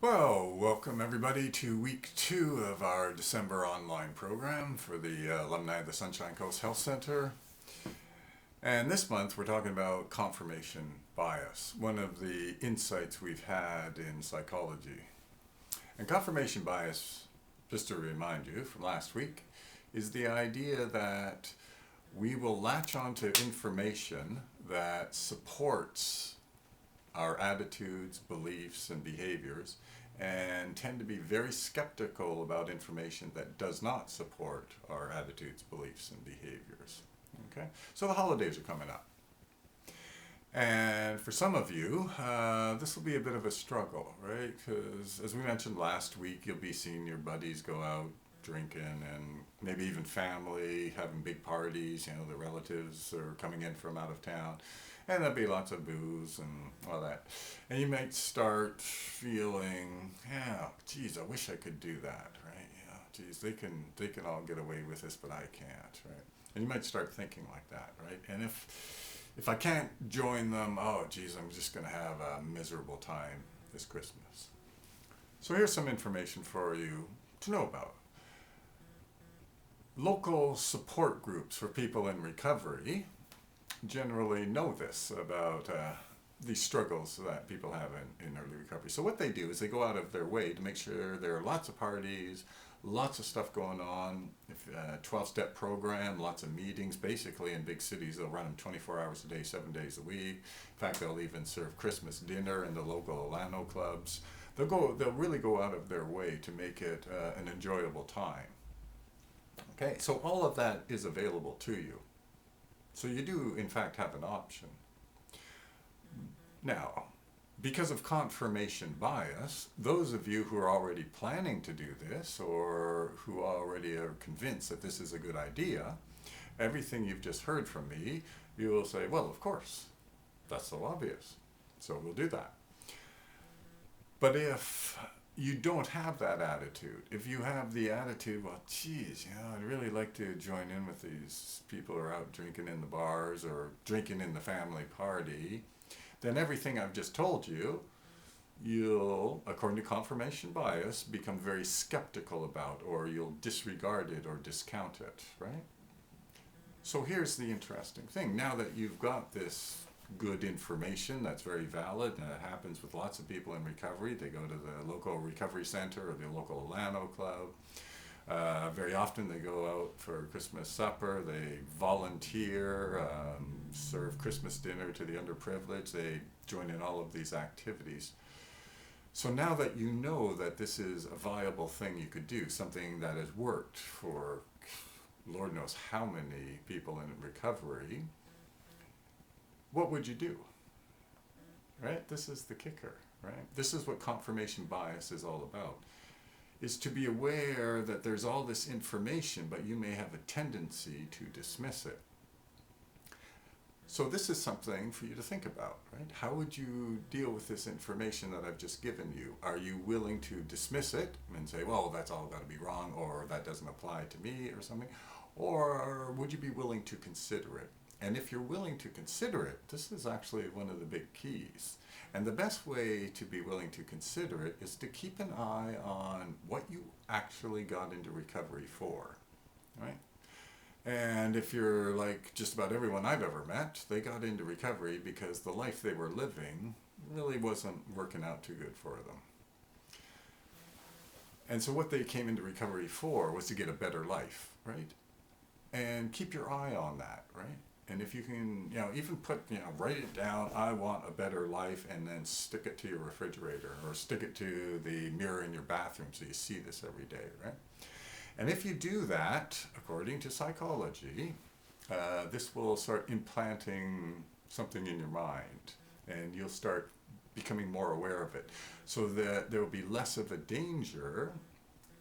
Well, welcome everybody to week 2 of our December online program for the alumni of the Sunshine Coast Health Center. And this month we're talking about confirmation bias, one of the insights we've had in psychology. And confirmation bias, just to remind you from last week, is the idea that we will latch onto information that supports our attitudes, beliefs, and behaviors, and tend to be very skeptical about information that does not support our attitudes, beliefs, and behaviors. Okay, so the holidays are coming up. And for some of you, this will be a bit of a struggle, right? Because as we mentioned last week, you'll be seeing your buddies go out drinking and maybe even family having big parties. You know, the relatives are coming in from out of town. And there'll be lots of booze and all that. And you might start feeling, yeah, geez, I wish I could do that, right? Yeah, geez, they can all get away with this, but I can't, right? And you might start thinking like that, right? And if I can't join them, oh, geez, I'm just going to have a miserable time this Christmas. So here's some information for you to know about. Local support groups for people in recovery generally know this about these struggles that people have in early recovery. So what they do is they go out of their way to make sure there are lots of parties, lots of stuff going on, 12-step program, lots of meetings. Basically in big cities they'll run them 24 hours a day, 7 days a week. In fact, they'll even serve Christmas dinner in the local Alano clubs. They'll really go out of their way to make it an enjoyable time. Okay, so all of that is available to you. So you do, in fact, have an option. Now, because of confirmation bias, those of you who are already planning to do this or who already are convinced that this is a good idea, everything you've just heard from me, you will say, well, of course, that's so obvious, so we'll do that. But if you don't have that attitude, if you have the attitude, well, geez, I'd really like to join in with these people who are out drinking in the bars or drinking in the family party, then everything I've just told you, you'll, according to confirmation bias, become very skeptical about, or you'll disregard it or discount it, right? So here's the interesting thing. Now that you've got this good information that's very valid, and it happens with lots of people in recovery. They go to the local recovery center or the local Alano club. Very often they go out for Christmas supper, they volunteer, serve Christmas dinner to the underprivileged, they join in all of these activities. So now that you know that this is a viable thing you could do, something that has worked for Lord knows how many people in recovery, what would you do? Right? This is the kicker, right? This is what confirmation bias is all about, is to be aware that there's all this information, but you may have a tendency to dismiss it. So this is something for you to think about, right? How would you deal with this information that I've just given you? Are you willing to dismiss it and say, well, that's all got to be wrong, or that doesn't apply to me, or something? Or would you be willing to consider it? And if you're willing to consider it, this is actually one of the big keys. And the best way to be willing to consider it is to keep an eye on what you actually got into recovery for, right? And if you're like just about everyone I've ever met, they got into recovery because the life they were living really wasn't working out too good for them. And so what they came into recovery for was to get a better life, right? And keep your eye on that, right? And if you can, even put, write it down, I want a better life, and then stick it to your refrigerator or stick it to the mirror in your bathroom so you see this every day, right? And if you do that, according to psychology, this will start implanting something in your mind, and you'll start becoming more aware of it, so that there will be less of a danger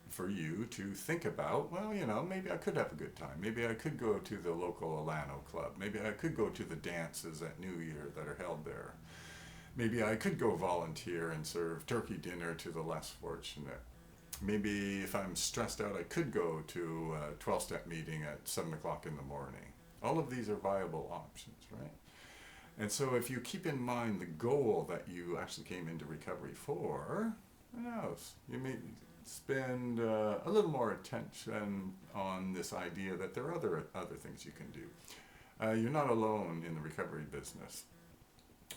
for you to think about, well, maybe I could have a good time. Maybe I could go to the local Alano club. Maybe I could go to the dances at New Year that are held there. Maybe I could go volunteer and serve turkey dinner to the less fortunate. Maybe if I'm stressed out, I could go to a 12-step meeting at 7 o'clock in the morning. All of these are viable options, right? And so if you keep in mind the goal that you actually came into recovery for, Who knows? You may spend a little more attention on this idea that there are other things you can do. You're not alone in the recovery business.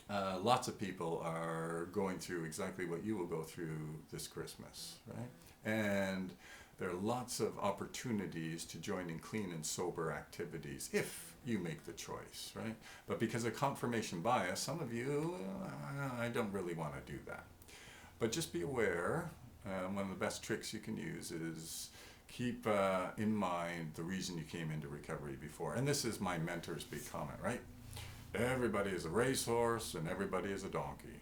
Lots of people are going through exactly what you will go through this Christmas, right? And there are lots of opportunities to join in clean and sober activities if you make the choice, right? But because of confirmation bias, some of you, I don't really want to do that. But just be aware, one of the best tricks you can use is keep in mind the reason you came into recovery before. And this is my mentor's big comment, right? Everybody is a racehorse and everybody is a donkey.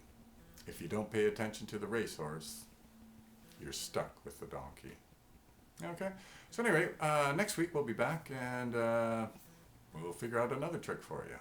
If you don't pay attention to the racehorse, you're stuck with the donkey. Okay, so anyway, next week we'll be back and we'll figure out another trick for you.